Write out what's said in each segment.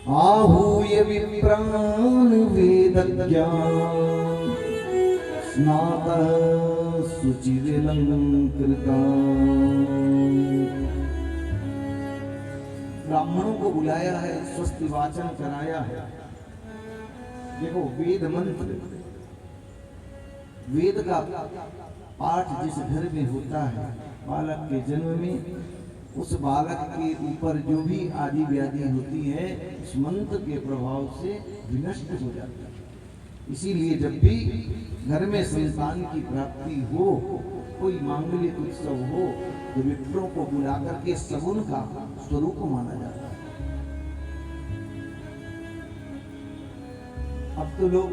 आहूय विप्रान् वेदज्ञान् स्नातः शुचिरलंकृतान्। ब्राह्मणों को बुलाया है, स्वस्ति वाचन कराया है। देखो वेद मंत्र, वेद का पाठ जिस घर में होता है बालक के जन्म में, उस बालक के ऊपर जो भी आदि व्याधि होती है उस मंत्र के प्रभाव से विनष्ट हो जाता है। इसीलिए जब भी घर में संतान की प्राप्ति हो, कोई मांगलिक उत्सव हो, तो विप्रों को बुला करके सगुन का स्वरूप माना जाता है। अब तो लोग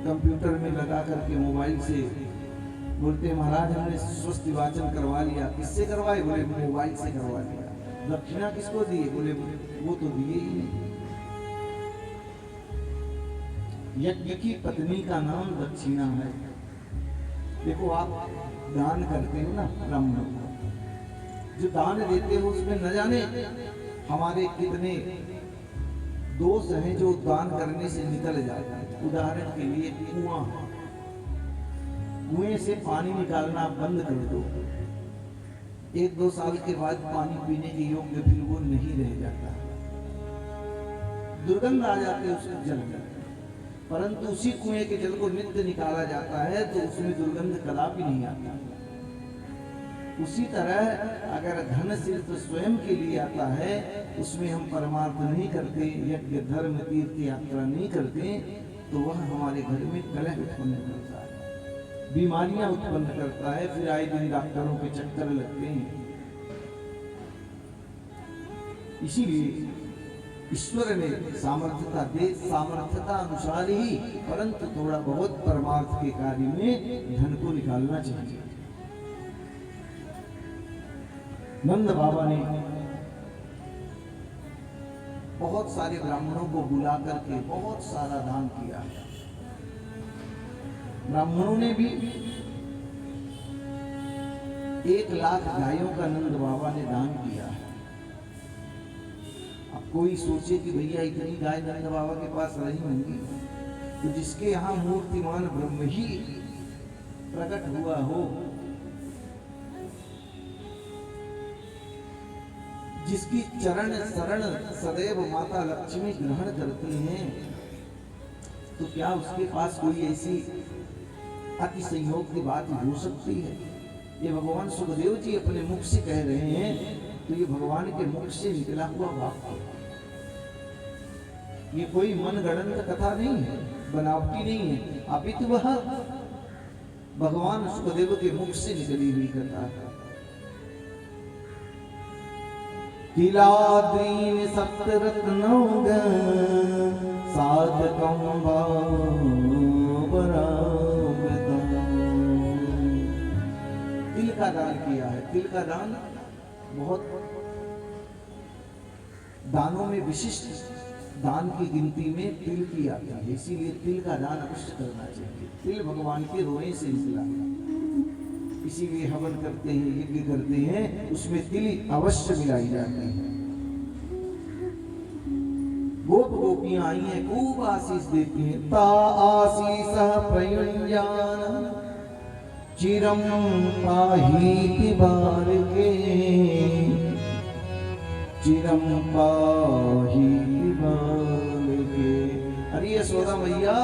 कंप्यूटर में लगा करके मोबाइल से बोलते हैं महाराज हमने स्वस्ति वाचन करवा लिया। किससे करवाए? बोले मोबाइल से करवा लिया। दक्षिणा किसको दिए? बोले वो तो दिए ही नहीं। यज्ञ की पत्नी का नाम दक्षिणा है। देखो आप दान करते हो ना ब्राह्मणों को, जो दान देते हो उसमें न जाने हमारे कितने दोष हैं जो दान करने से निकल जाते हैं। उदाहरण के लिए कुआं, कुएं से पानी निकालना बंद कर दो, 1-2 साल के बाद पानी पीने के योग्य फिर वो नहीं रह जाता, दुर्गंध आ जाती है उसके जल में। परंतु उसी कुएं के जल को नित्य निकाला जाता है तो उसमें दुर्गंध कदापि नहीं आता। उसी तरह अगर धन सिर्फ स्वयं के लिए आता है, उसमें हम परमार्थ नहीं करते, यज्ञ धर्म तीर्थ यात्रा नहीं करते, तो वह हमारे घर में कलह उत्पन्न करता है, बीमारियां उत्पन्न करता है, फिर आए दिन डॉक्टरों के चक्कर लगते हैं। इसीलिए ईश्वर ने सामर्थ्यता दे, सामर्थ्यता अनुसार ही, परंतु थोड़ा बहुत परमार्थ के कार्य में धन को निकालना चाहिए। नंद बाबा ने बहुत सारे ब्राह्मणों को बुला करके बहुत सारा दान किया। ब्राह्मणों ने भी 1 लाख गायों का नंद बाबा ने दान किया। अब कोई सोचे कि भैया इतनी गाय नंद बाबा के पास रही होंगी, तो जिसके यहाँ मूर्तिमान ब्रह्म ही प्रकट हुआ हो, जिसकी चरण शरण सदैव माता लक्ष्मी ग्रहण करती हैं, तो क्या उसके पास कोई ऐसी अति संयोग की बात हो सकती है? ये भगवान सुखदेव जी अपने मुख से कह रहे हैं, तो ये भगवान के मुख से निकला हुआ वाक्य, ये कोई मनगढ़ंत कथा नहीं है, बनावटी नहीं है, अपितु वह भगवान सुखदेव के मुख से निकली हुई कथा है। किलाद्रीन सप्तरत्नौ साधकं भावरावृतम्। तिल का दान किया है। तिल का दान बहुत दानों में विशिष्ट दान की गिनती में तिल की आती है, इसीलिए तिल का दान अवश्य करना चाहिए। तिल भगवान के रोए से निकला, इसीलिए हवन करते हैं, यज्ञ करते हैं, उसमें तिल अवश्य मिलाई जाती है। गोप गोपियां आई हैं, खूब आशीष देती हैं। ता आशीष प्रयुञ्जान चिरम पाहीति बालके, चिरम पाहीति बालके। अरे यशोदा मैया,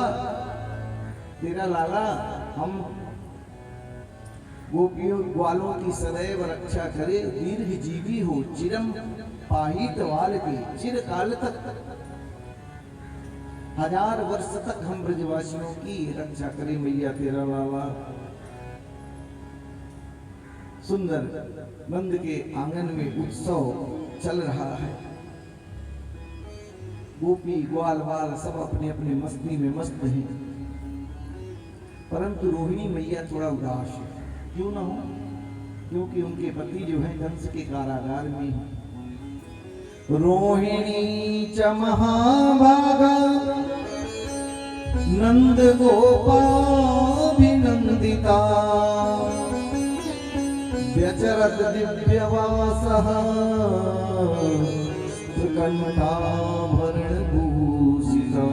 तेरा लाला हम गोपियों ग्वालों की सदैव रक्षा करे, दीर्घ जीवी हो, चिरम पाहित वाल के, चिरकाल तक 1000 वर्ष तक हम ब्रजवासियों की रक्षा करे मैया तेरा लाला। सुंदर नंद के आंगन में उत्सव चल रहा है। गोपी ग्वाल बाल सब अपने अपने मस्ती में मस्त हैं, परंतु रोहिणी मैया थोड़ा उदास है। क्यों ना हो? क्योंकि उनके पति जो है कंस के कारागार में है। रोहिणी च महाभागा नंद गोपाभिनंदिता, व्यचरत दिव्यवासः कंठाभरण भूषिता।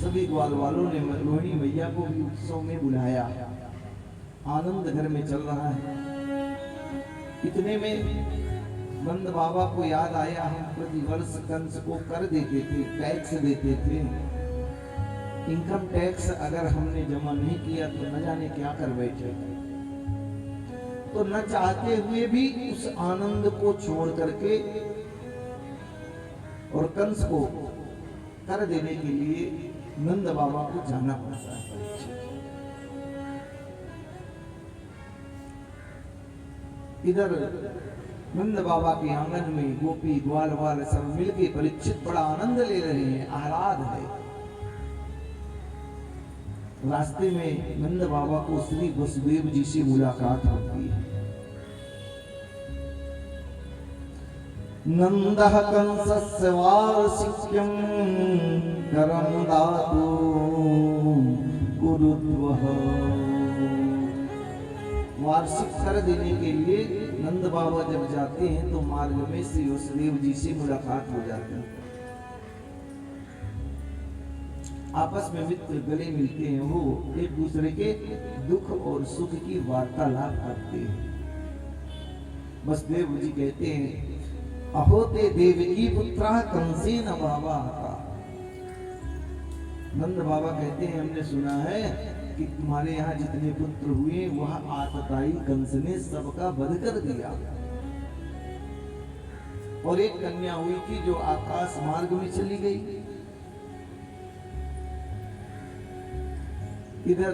सभी ग्वाल वालों ने रोहिणी मैया को भी उत्सव में बुलाया। आनंद घर में चल रहा है। इतने में नंद बाबा को याद आया, हम प्रतिवर्ष कंस को कर देते थे, टैक्स देते थे। इनकम टैक्स अगर हमने जमा नहीं किया तो न जाने क्या कर बैठे। तो न चाहते हुए भी उस आनंद को छोड़ करके और कंस को कर देने के लिए नंद बाबा को जाना पड़ता है। इधर नंद बाबा के आंगन में गोपी ग्वाल वाल सब मिलके परीक्षित बड़ा आनंद ले रहे हैं, आह्लाद है। रास्ते में नंद बाबा को श्री वसुदेव जी से मुलाकात होती है। नंदः कंसस्य वार्षिक्यं करं दातु कुरुद्वः। वार्षिक कर देने के लिए नंद बाबा जब जाते हैं तो मार्ग में श्री वसुदेव जी से मुलाकात हो जाती है। आपस में मित्र गले मिलते हैं, वो एक दूसरे के दुख और सुख की वार्तालाप करते हैं। वसुदेव जी कहते हैं, अहो ते देवकी पुत्रा कंसेन बाबा। नंद बाबा कहते हैं, हमने सुना है कि तुम्हारे यहाँ जितने पुत्र हुए वह आतताई कंस ने सबका वध कर दिया, और एक कन्या हुई थी जो आकाश मार्ग में चली गई। इधर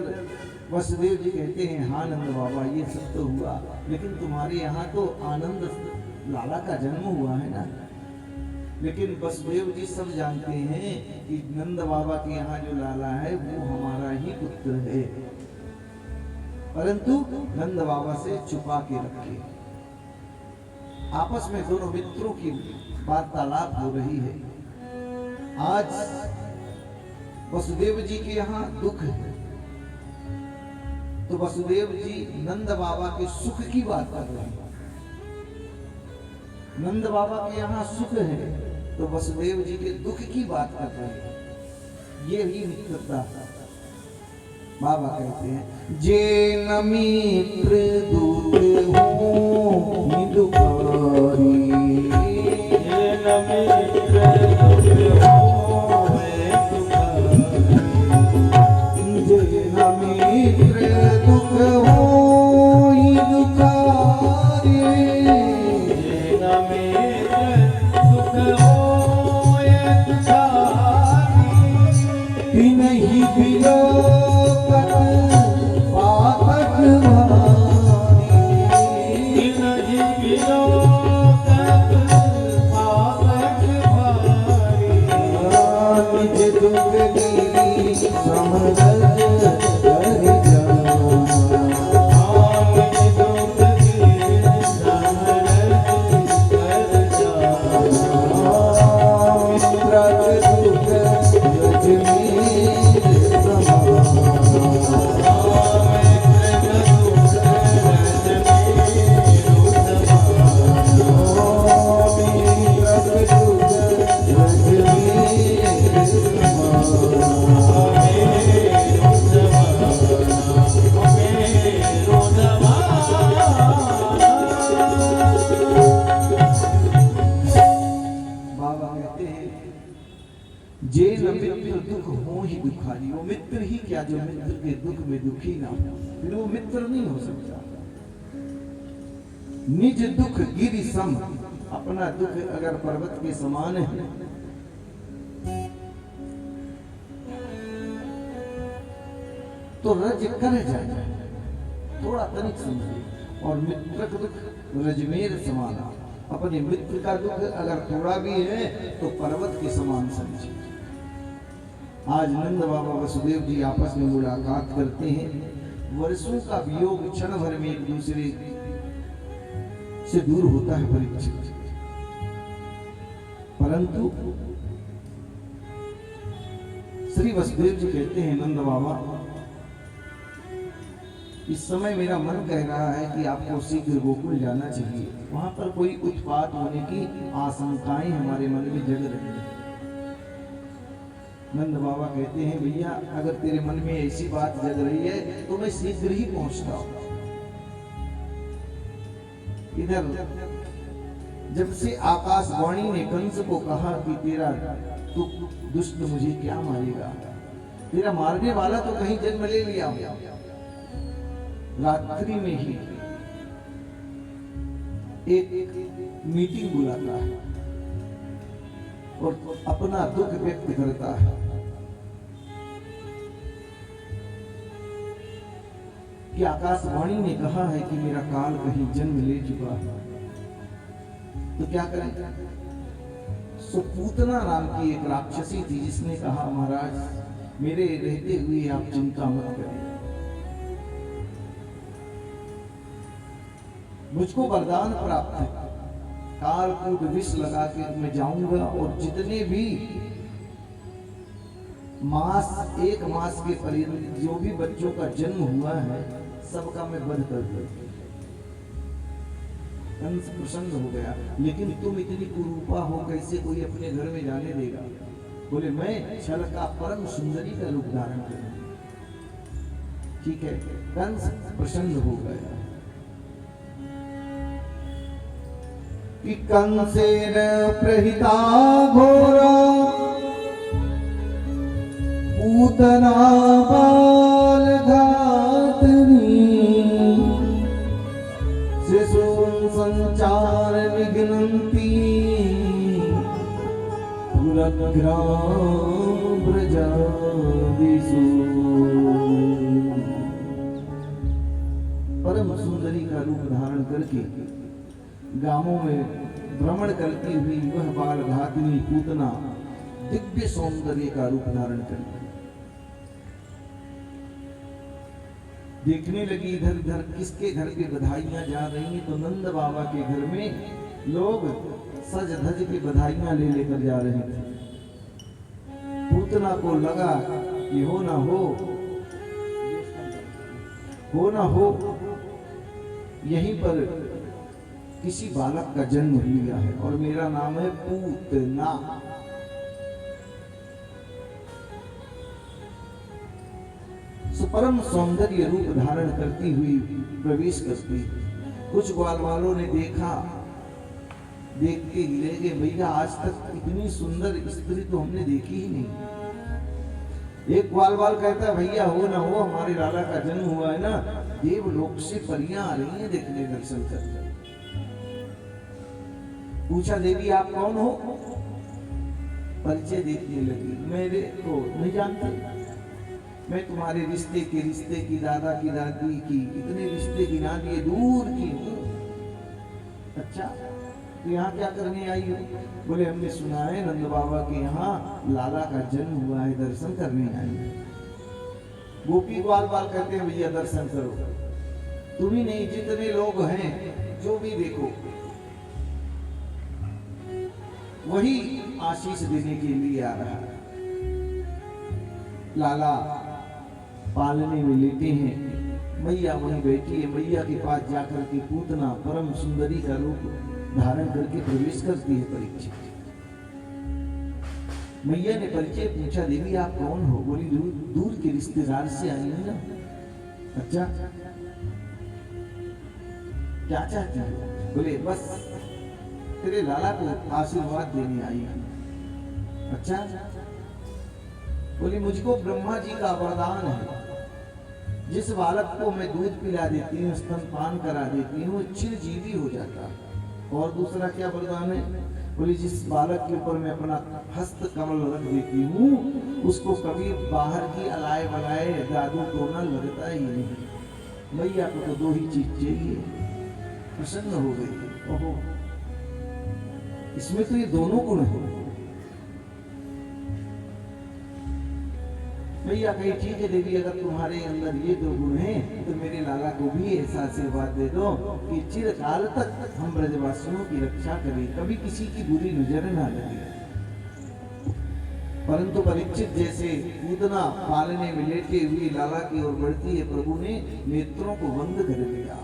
वसुदेव जी कहते हैं, हाँ नंद बाबा ये सब तो हुआ, लेकिन तुम्हारे यहाँ तो आनंद लाला का जन्म हुआ है ना। लेकिन वसुदेव जी सब जानते हैं कि नंद बाबा के यहाँ जो लाला है वो हमारा ही पुत्र है, परंतु नंद बाबा से छुपा के रखे। आपस में दोनों मित्रों की वार्तालाप हो रही है। आज वसुदेव जी के यहाँ दुख है तो वसुदेव जी नंद बाबा के सुख की बात कर रहे हैं। नंद बाबा के यहाँ सुख है तो वसुदेव जी के दुख की बात कर रहे हैं। ये ही मित्रता। बाबा कहते हैं, जे न मित्र दूत हो दुखारी, जे न मित्र दूत हो दुखारी, जे न मित्र दुख हो दुखारी, जे न मित्र दुख हो नहीं बिलो पातक भारी, नहीं बिलो पातक भारी, निज दुख की समझ कर जाना, निज दुख की समझ कर जाना, मित्र दुख रजनी वो मित्र ही क्या जो मित्र के दुख में दुखी ना हो, फिर वो मित्र नहीं हो सकता। निज दुख गिरि सम, अपना दुख अगर पर्वत के समान है तो रज कर जाए, थोड़ा तनिक समझिए। और मित्र का दुख रजमेर समान, अपने मित्र का दुख अगर थोड़ा भी है तो पर्वत के समान समझिए। आज नंद बाबा वसुदेव जी आपस में मुलाकात करते हैं। वर्षों का वियोग क्षण भर में एक दूसरे से दूर होता है परीक्षित, परंतु श्री वसुदेव जी कहते हैं, नंद बाबा इस समय मेरा मन कह रहा है कि आपको शीघ्र गोकुल जाना चाहिए। वहां पर कोई उत्पात होने की आशंकाएं हमारे मन में जग रही है। नंद बाबा कहते हैं भैया अगर तेरे मन में ऐसी बात जग रही है तो मैं शीघ्र ही पहुंचता हूं। इधर जब से आकाशवाणी ने कंस को कहा कि तेरा तू दुष्ट मुझे क्या मारेगा, तेरा मारने वाला तो कहीं जन्म ले लिया हो। रात्रि में ही एक मीटिंग बुलाता है और अपना दुख व्यक्त करता है कि आकाशवाणी ने कहा है कि मेरा काल कहीं जन्म ले चुका है, तो क्या करें। सुपूतना नाम की एक राक्षसी थी जिसने कहा महाराज मेरे रहते हुए आप चिंता मत करें, मुझको वरदान प्राप्त है, कालकूट विष लगा के मैं जाऊंगा और जितने भी एक मास के पर्यंत जो भी बच्चों का जन्म हुआ है सबका मैं वध कर दूंगा। कंस प्रसन्न हो गया, लेकिन तुम इतनी कुरूपा हो कैसे कोई अपने घर में जाने देगा। बोले मैं छल का परम सुंदरी का रूप धारण करूंगा। ठीक है, कंस प्रसन्न हो गया कि कंसेन प्रहिता घोरा पूतना बाल घातनी शिशून् संचार विघ्नन्ति पुरग्राम ब्रजादिषु। परम सुंदरी का रूप धारण करके गांवों में भ्रमण करती हुई वह बाल घातनी पूतना दिव्य सौंदर्य का रूप धारण करती देखने लगी। इधर उधर किसके घर की बधाइयां जा रही हैं, तो नंद बाबा के घर में लोग सज धज के बधाइयां ले लेकर जा रहे थे। पूतना को लगा कि हो ना हो यहीं पर किसी बालक का जन्म लिया है और मेरा नाम है पूतना। परम सौंदर्य रूप धारण करती हुई प्रवेश करती। कुछ ग्वाल वालों ने देखा, देखते ही रह गए, भैया आज तक इतनी सुंदर स्त्री तो हमने देखी ही नहीं। एक ग्वाल वाल कहता भैया हो ना हो हमारे लाला का जन्म हुआ है ना, देवलोक से परियां आ रही हैं देखने दर्शन करने। पूछा देवी आप कौन हो, परिचय देने लगी। मेरे को नहीं जानते, मैं तुम्हारे रिश्ते की दादा की दादी की इतने रिश्ते गिना दिए, दूर की हूँ। अच्छा तो यहाँ क्या करने आई हो? बोले हमने सुना है नंद बाबा के यहाँ लाला का जन्म हुआ है, दर्शन करने आई है। गोपी ग्वाल बाल कहते हैं भैया दर्शन करो, तुम ही नहीं जितने लोग हैं जो भी देखो वही आशीष देने के लिए आ रहा है। लाला पालने में लेते हैं, मैया वहीं बैठी है। मैया के पास जाकर के पूतना परम सुंदरी का रूप धारण करके प्रवेश करती है परीक्षित। मैया ने परिचय पूछा, देवी आप कौन हो? बोली दूर के रिश्तेदार से आई है ना। अच्छा क्या चाहती है? बोले बस तेरे लाला को आशीर्वाद देने आई है। अच्छा बोली मुझको ब्रह्मा जी का वरदान है, जिस बालक को मैं दूध पिला देती हूँ, स्तनपान करा देती हूँ, चिरजीवी हो जाता है। और दूसरा क्या वरदान है? बोली जिस बालक के ऊपर मैं अपना हस्त कमल रख देती हूँ उसको कभी बाहर की अलाय बलाय जादू टोना लगता ही नहीं। मैया को तो दो ही चीज चाहिए। प्रसन्न हो गई, ओहो इसमें तो ये दोनों गुण है। भैया कही ठीक है देवी, अगर तुम्हारे अंदर ये दो गुण हैं तो मेरे लाला को भी ऐसा आशीर्वाद दे दो कि चिरकाल तक हम ब्रजवासियों की रक्षा करें, कभी किसी की बुरी नजर ना लगे। परंतु परीक्षित जैसे पूतना पालने में लेटे हुए लाला की ओर बढ़ती है, प्रभु ने नेत्रों को बंद कर दिया।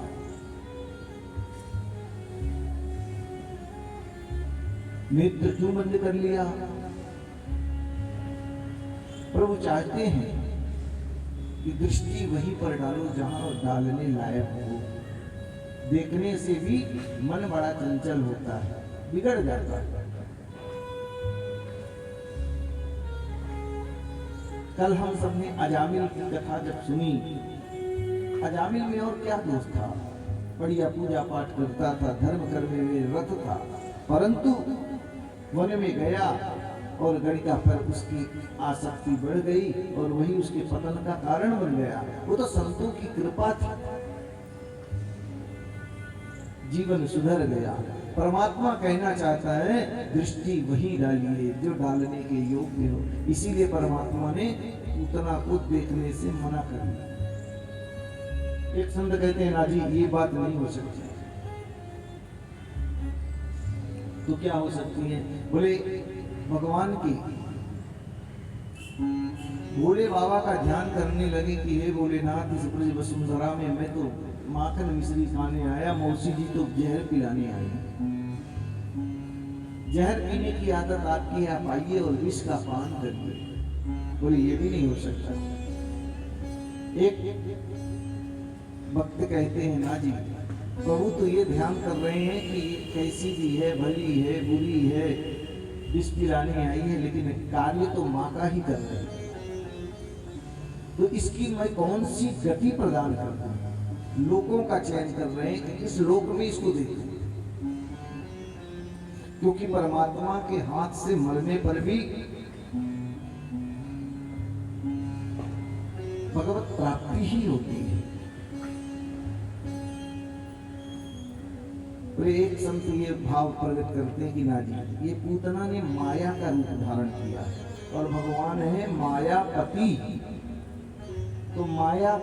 नेत्र क्यों बंद कर लिया? प्रभु चाहते हैं कि दृष्टि वहीं पर डालो जहां डालने लायक हो। देखने से भी मन बड़ा चंचल होता है, बिगड़ जाता है। कल हम सबने अजामिल की कथा जब सुनी, अजामिल में और क्या दोष था? बढ़िया पूजा पाठ करता था, धर्म कर्म में रत था, परंतु वन में गया और गणिका पर उसकी आसक्ति बढ़ गई और वही उसके पतन का कारण बन गया। वो तो संतों की कृपा थी, जीवन सुधर गया। परमात्मा कहना चाहता है दृष्टि वही डालिए जो डालने के योग्य हो। इसीलिए परमात्मा ने उतना को देखने से मना कर दिया। एक संत कहते हैं, ना जी ये बात नहीं हो सकती। तो क्या हो सकती है? बोले भगवान की भोले बाबा का ध्यान करने लगे कि हे भोलेनाथ, इस ब्रज वसुंधरा में मैं तो माखन मिश्री खाने आया, मौसी जी तो जहर पिलाने आई। जहर पीने की आदत आपकी है, आप आइए और विष का पान करिए। बोले ये भी नहीं हो सकता। एक भक्त कहते हैं, ना जी प्रभु तो ये ध्यान कर रहे हैं कि कैसी भी है, भली है, बुरी है, विष पिलाने आई है, लेकिन कार्य तो माँ का ही कर रहे हैं। तो इसकी मैं कौन सी गति प्रदान कर दूं? लोगों का चयन कर रहे हैं कि इस लोक में इसको देखें, क्योंकि परमात्मा के हाथ से मरने पर भी भगवत प्राप्ति ही होती है। तो एक संत ये भाव प्रकट करते हैं कि ना जी, ये पूतना ने माया का रूप धारण किया है और भगवान है मायापति। तो माया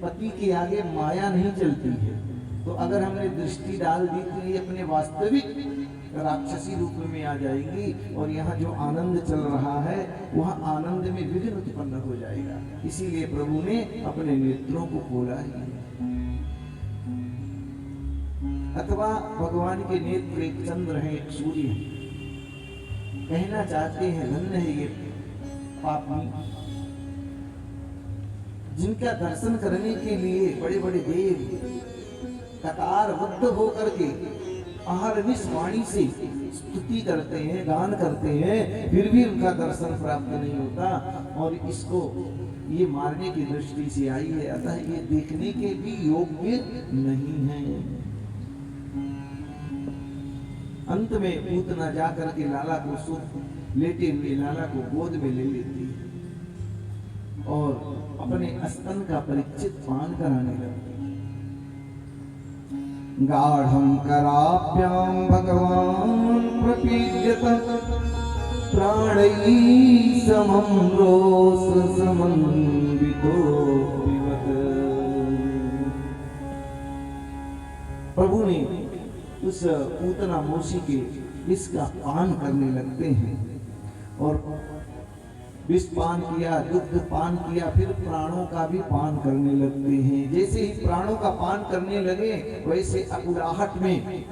पति के आगे माया नहीं चलती है। तो अगर हमने दृष्टि डाल दी तो ये अपने वास्तविक राक्षसी रूप में आ जाएगी और यहाँ जो आनंद चल रहा है वहाँ आनंद में विघ्न उत्पन्न हो जाएगा। इसीलिए प्रभु ने अपने नेत्रों को खोला है। अथवा भगवान के नेत्र एक चंद्र है, एक सूर्य है। कहना चाहते हैं धन्य है ये पापी जिनका दर्शन करने के लिए बड़े बड़े देव कतारबद्ध होकर के अहरनिश वाणी से स्तुति करते हैं, गान करते हैं, फिर भी उनका दर्शन प्राप्त नहीं होता और इसको ये मारने की दृष्टि से आई है। अतः ये देखने के भी योग्य नहीं है। अंत में पूतना जाकर के लाला को सुख लेटे हुए लाला को गोद में ले लेती है और अपने स्तन का परीक्षित पान कराने लगती। गाढ़ं कराभ्यां भगवान् प्रपीड्यत प्राणैः समं रोषसमन्वितो विवद। प्रभु ने उस पूतना मौसी के विष का पान करने लगते हैं और विष पान किया, दुग्ध पान किया, फिर प्राणों का भी पान करने लगते हैं। जैसे ही प्राणों का पान करने लगे वैसे अकुलाहट में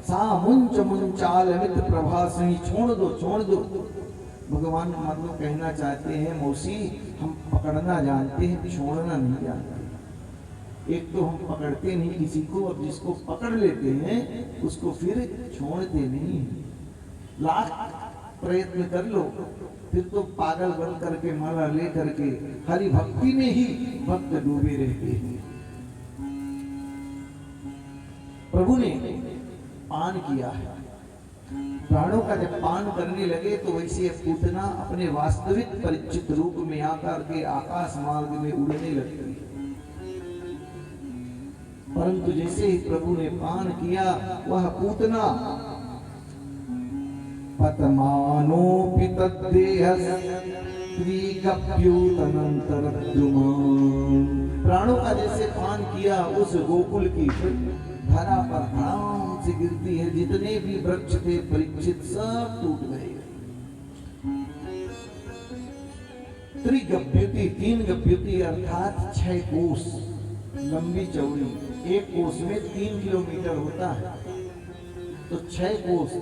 सा मुंच मुंचाल अमित प्रभासिनी, छोड़ दो छोड़ दो। भगवान मतलब कहना चाहते हैं मौसी हम पकड़ना जानते हैं, छोड़ना नहीं जानते। एक तो हम पकड़ते नहीं किसी को और जिसको पकड़ लेते हैं उसको फिर छोड़ते नहीं। लाख प्रयत्न कर लो फिर तो पागल बन करके माला ले करके हरि भक्ति में ही भक्त डूबे रहते हैं। प्रभु ने पान किया है, प्राणों का जब पान करने लगे तो वैसे पूतना अपने वास्तविक परिचित रूप में आकर के आकाश मार्ग में उड़ने लगती। परंतु जैसे ही प्रभु ने पान किया वह पूतना पतमानोऽपि तद्देहः त्रिकप्यूतनन्तरद्रुमान्। प्राणों का जैसे पान किया उस गोकुल की धरा पर धड़ाम से गिरती है। जितने भी वृक्ष थे परीक्षित सब टूट गए। त्रिगभ्युति, 3 गभ्युति अर्थात 6 कोस लंबी चौड़ी। एक कोस में 3 किलोमीटर होता है, तो 6 कोस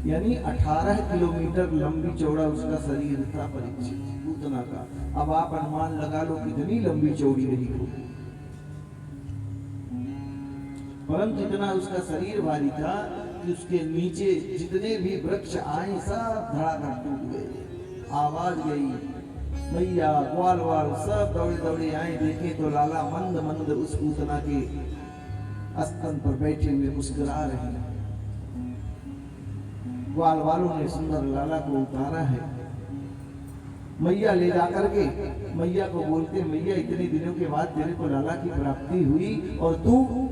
यानी 18 किलोमीटर लंबी चौड़ा उसका शरीर था परीक्षित पूतना का। अब आप अनुमान लगा लो कितनी लंबी चौड़ी रही होगी। परंतु इतना उसका शरीर भारी था कि उसके नीचे जितने भी वृक्ष आए सब धड़ाधड़ टूट गए, आवाज गई। मैया ग्वाल वाल सब दौड़े दौड़े आए, देखे तो लाला मंद मंद उस पूतना के स्तन पर बैठे हुए मुस्कुरा रहे हैं। ग्वाल वालों ने सुंदर लाला को उतारा है। मैया ले जाकर के मैया को बोलते, मैया इतने दिनों के बाद तेरे को लाला की प्राप्ति हुई और तू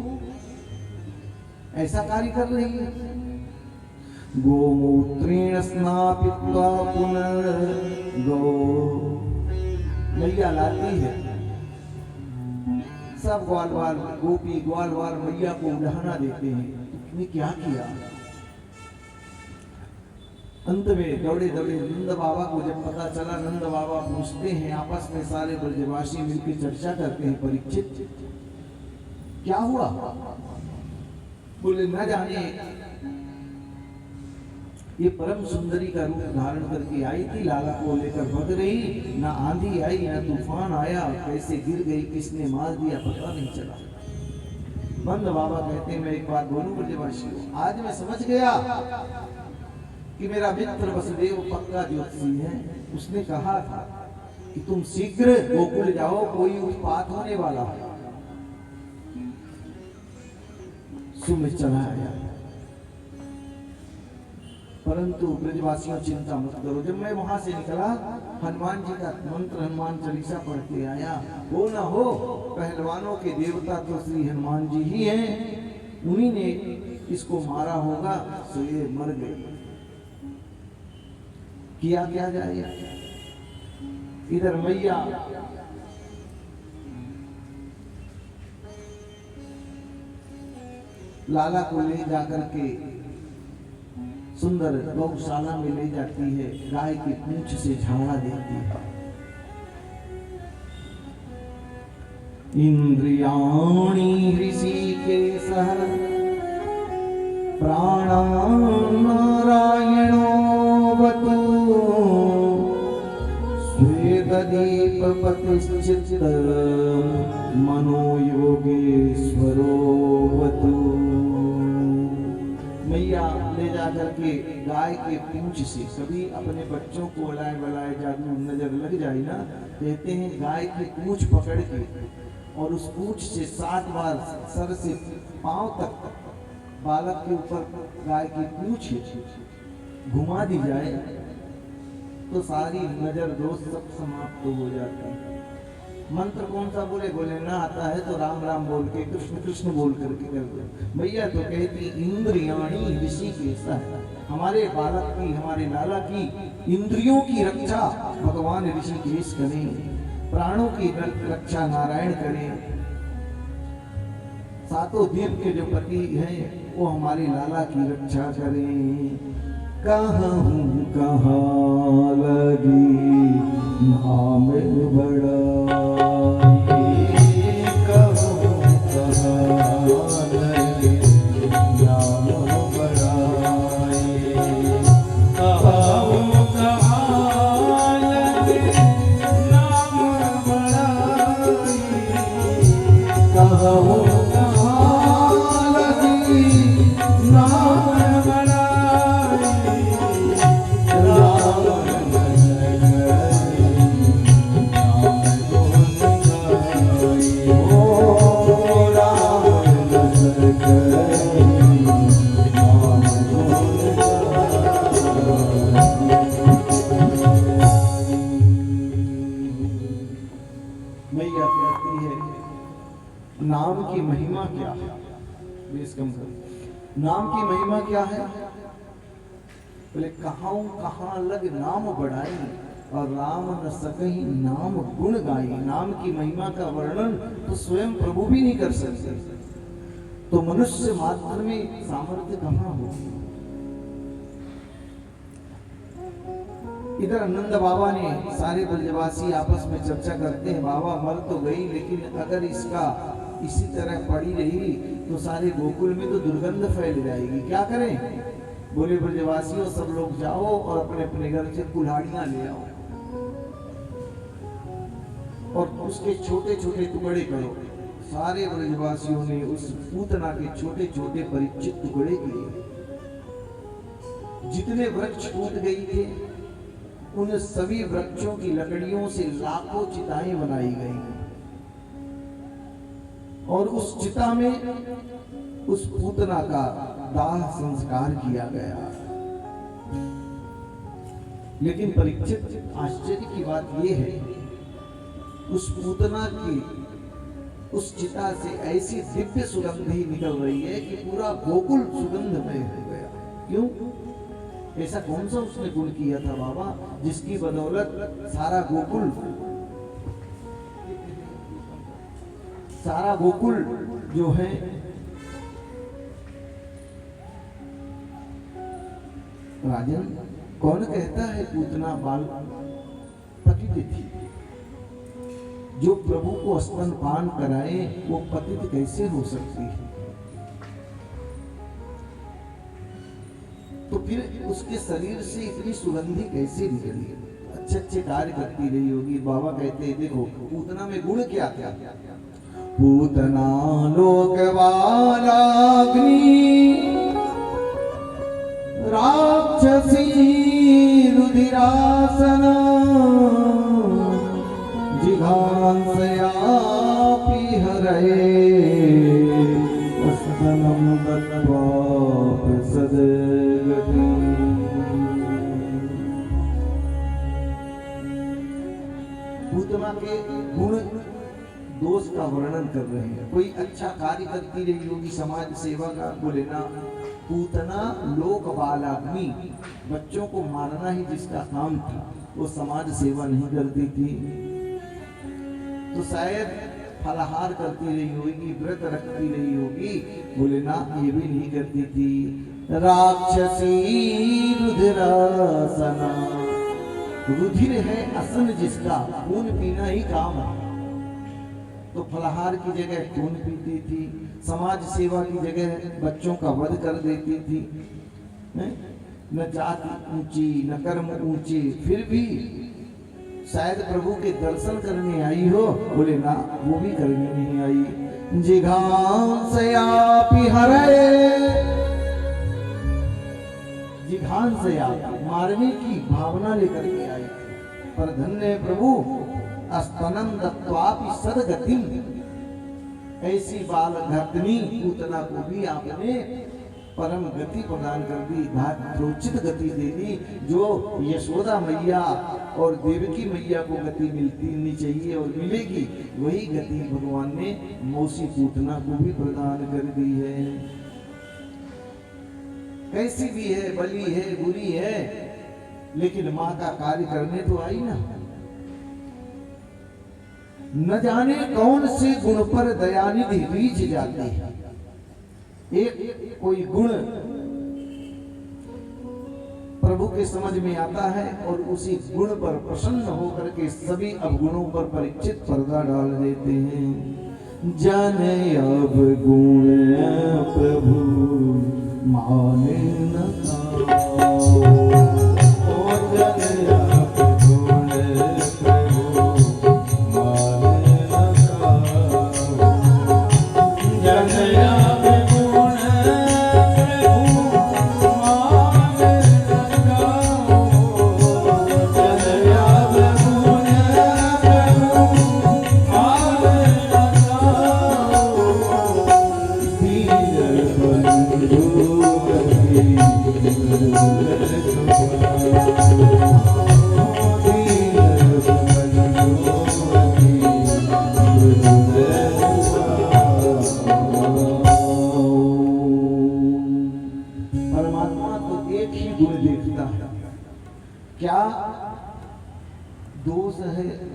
ऐसा कार्य कर रही है। गोमूत्रेण स्नापित्वा पुनर्गो, मैया लाती है। सब ग्वालवाल गोपी ग्वालवाल मैया को उड़ाना देते हैं, तुमने क्या किया। अंत में दौड़े दौड़े नंद बाबा को जब पता चला, नंद बाबा पूछते हैं आपस में, सारे ब्रजवासी मिलकर चर्चा करते हैं, परीक्षित क्या हुआ। बोले न जाने ये परम सुंदरी का रूप धारण करके आई थी, लाला को लेकर भग रही, ना आंधी आई ना तूफान आया, कैसे गिर गई, किसने मार दिया पता नहीं चला। नंद बाबा कहते हैं मैं एक बात बोलूं ब्रजवासियों, आज मैं समझ गया कि मेरा मित्र वसुदेव पक्का ज्योतिषी है। उसने कहा था कि तुम शीघ्र गोकुल जाओ, कोई उत्पात होने वाला है। सुमित चला आया, परंतु ब्रजवासियों चिंता मत करो। जब मैं वहां से निकला, हनुमान जी का मंत्र हनुमान चालीसा पढ़ के आया। हो ना हो पहलवानों के देवता तो श्री हनुमान जी ही हैं, उन्हीं ने इसको मारा होगा, सो ये मर गए। किया क्या जाए। इधर मैया लाला को ले जाकर के सुंदर गौशाला में ले जाती है, गाय की पूंछ से झाड़ा देती है। इंद्रियाणि ऋषिकेशः प्राणानारायणो वतु स्वेददीपपतिश्चित्त मनोयोगेश्वरो वतु। मैया ले जाकर के गाय के पूंछ से, कभी अपने बच्चों को अलाए बलाए जादू नजर लग जाए ना, कहते हैं गाय की पूंछ पकड़ के और उस पूंछ से 7 बार सर से पांव तक बालक के ऊपर गाय की पूंछ घुमा दी जाए तो सारी नजर दोष सब समाप्त हो जाती है। मंत्र कौन सा बोले, बोले ना आता है तो राम राम बोल के कृष्ण कृष्ण बोल करके कर दो। भैया तो कहती इंद्रियाणि ऋषिकेशः, हमारे बालक की हमारे लाला की इंद्रियों की रक्षा भगवान ऋषिकेश करें, प्राणों की रक्षा नारायण करें, सातों दीप के जो पति हैं वो हमारे लाला की रक्षा करें। कहाँ लगी नाम बड़ा, नाम की महिमा क्या है। नाम की महिमा क्या है। बोले कहाँ लग नाम बढ़ाई और राम न सकहीं नाम गुण गाई। नाम की महिमा का वर्णन तो स्वयं प्रभु भी नहीं कर सकते, तो मनुष्य मात्र में सामर्थ्य कहाँ हो। इधर नंद बाबा ने सारे ब्रजवासी आपस में चर्चा करते हैं, बाबा मर तो गई, लेकिन अगर इसका इसी तरह पड़ी रही तो सारे गोकुल में तो दुर्गंध फैल जाएगी, क्या करें? बोले ब्रजवासियों सब लोग जाओ और अपने अपने घर से कुल्हाड़ियां ले आओ और उसके छोटे छोटे टुकड़े करो। सारे ब्रजवासियों ने उस पूतना के छोटे छोटे परिचित टुकड़े किए। जितने वृक्ष टूट गई थे उन सभी वृक्षों की लकड़ियों से लाखों चिताएं बनाई गई और उस चिता में उस पूतना का दाह संस्कार किया गया। लेकिन परीक्षित, आश्चर्य की बात यह है, उस पूतना की उस चिता से ऐसी दिव्य सुगंध ही निकल रही है कि पूरा गोकुल सुगंधमय हो गया। क्यों? ऐसा कौन सा उसने गुण किया था बाबा, जिसकी बदौलत सारा गोकुल जो है राजन, कौन कहता है पूतना बाल पतित थी? जो प्रभु को स्तनपान कराए वो पतित कैसे हो सकती है? तो फिर उसके शरीर से इतनी सुगंधी कैसे निकली? अच्छे अच्छे कार्य करती रही होगी। बाबा कहते हैं देखो पूतना में गुण क्या था? पूतना लोकवालाग्नि राक्षसी रुधिरासना जिघांसयापि हरये स्तनं दत्त्वा प्रसदगति। पूतना के गुण दोष का वर्णन कर रहे हैं। कोई अच्छा कार्य करती रही होगी समाज सेवा का, बोले ना पूतना लोक बालाग्नि, बच्चों को मारना ही जिसका काम था, वो समाज सेवा नहीं करती थी। तो शायद फलाहार करती रही होगी, व्रत रखती रही होगी, बोले ना ये भी नहीं करती थी। राक्षसी रुधिरासना, रुधिर है असन जिसका, खून पीना ही काम है, तो फलाहार की जगह खून पीती थी, समाज सेवा की जगह बच्चों का वध कर देती थी। न जाति ऊंची न कर्म ऊंचे, फिर भी शायद प्रभु के दर्शन करने आई हो, बोले ना वो भी करने नहीं आई। जिघांसयापि हरये, जिघांसयापि मारने की भावना लेकर के आई, पर धन्य प्रभु स्तनं दत्त्वापि सद्गतिं, ऐसी बाल घातनी पूतना को भी आपने परम गति प्रदान कर दी, धात्रोचित गति दे दी। जो यशोदा मैया और देवकी मैया को गति मिलनी चाहिए और मिलेगी, वही गति भगवान ने मौसी पूतना को भी प्रदान कर दी है। कैसी भी है, बली है, बुरी है, लेकिन माँ का कार्य करने तो आई ना। न जाने कौन से गुण पर दयानिधि रीझ जाती है। एक कोई गुण प्रभु के समझ में आता है और उसी गुण पर प्रसन्न होकर के सभी अवगुणों पर परीक्षित पर्दा डाल देते हैं। जाने अब गुण प्रभु माने न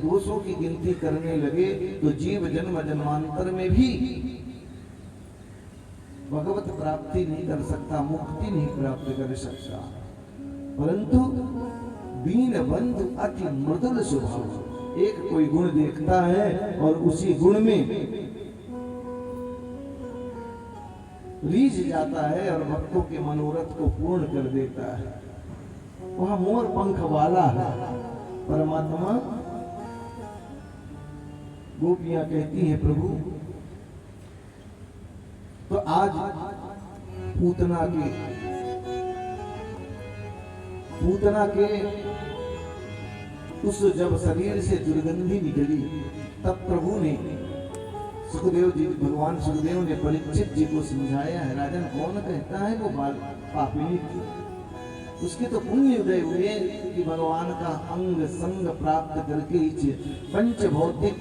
दोषों की गिनती करने लगे तो जीव जन्म जन्मांतर में भी भगवत प्राप्ति नहीं कर सकता, मुक्ति नहीं प्राप्त कर सकता। परंतु दीन बंधु अति मृदुल स्वभाव। एक कोई गुण देखता है और उसी गुण में रीझ जाता है और भक्तों के मनोरथ को पूर्ण कर देता है। वह मोर पंख वाला है परमात्मा। गोपियां कहती हैं प्रभु, तो आज पूतना के उस जब शरीर से दुर्गंधी निकली तब प्रभु ने सुखदेव जी, भगवान सुखदेव ने परीक्षित जी को समझाया है, राजन कौन कहता है वो पापिनी थी, उसके तो पुण्य उदय हुए कि भगवान का अंग संग प्राप्त करके इस पंच भौतिक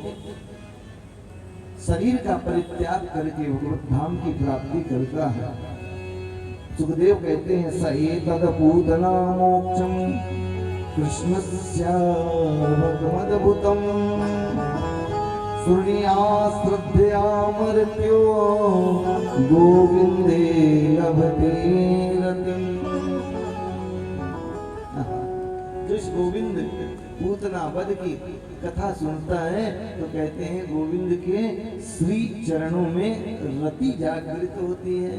शरीर का परित्याग करके भगवत धाम की प्राप्ति करता है। सुखदेव कहते हैं, स एतद पूतना मोक्षम कृष्णस्य भगवदभुतम सुनिया श्रद्धया मर्त्यो गोविंदे लभते रतिम। जिस गोविंद पूतना वध की कथा सुनता है तो कहते हैं गोविंद के श्री चरणों में रति जागृत होती है।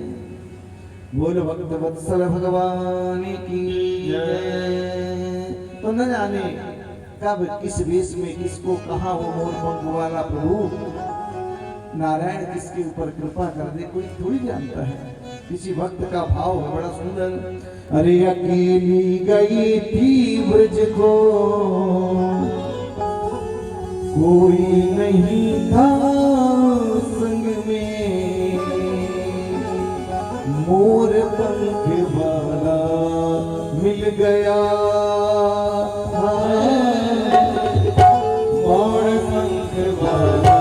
बोल भक्त वत्सल भगवान की जय। तो न जाने कब किस वेश में किसको कहा वो मोर पंख वाला प्रभु नारायण किसके ऊपर कृपा कर दे, कोई थोड़ी जानता है। किसी भक्त का भाव है बड़ा सुंदर। अरे अकेली गई थी ब्रज को कोई नहीं था संग में, मोर पंख वाला मिल गया, मोर पंख वाला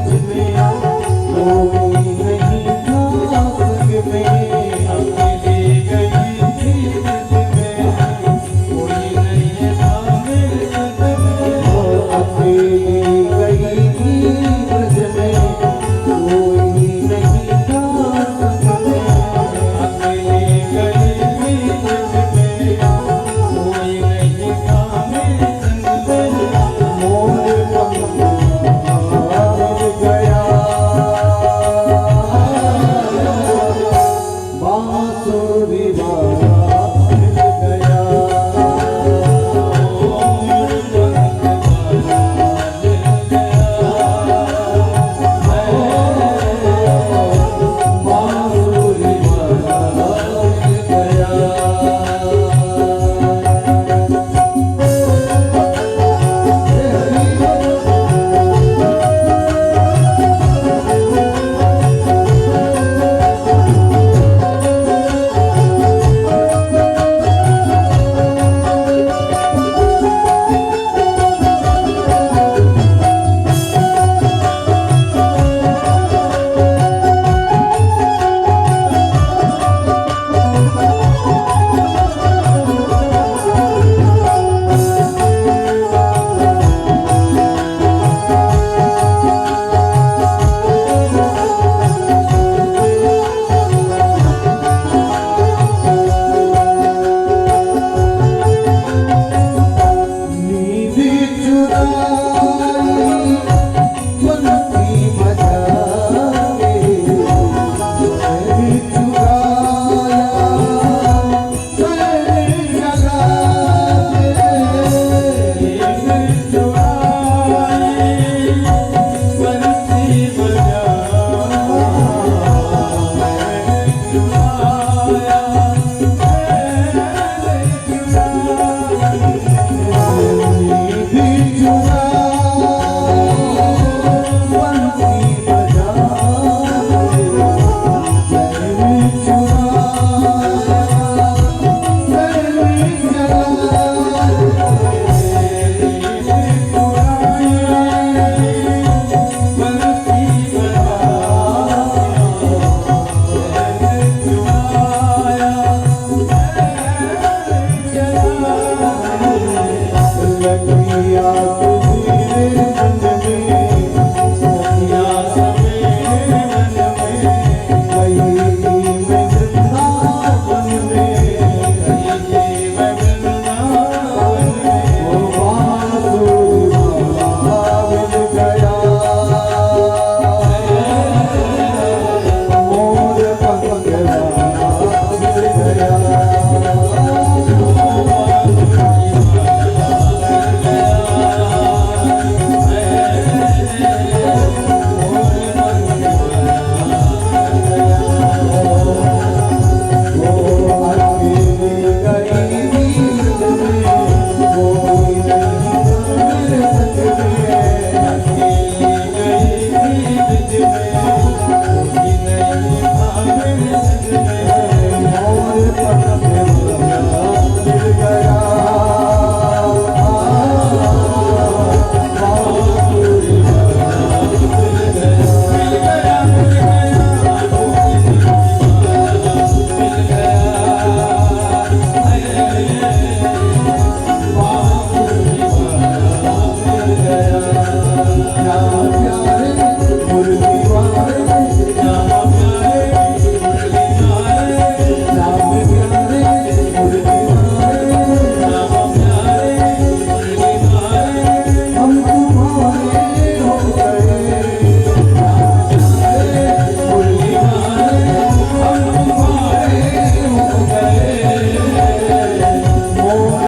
with me.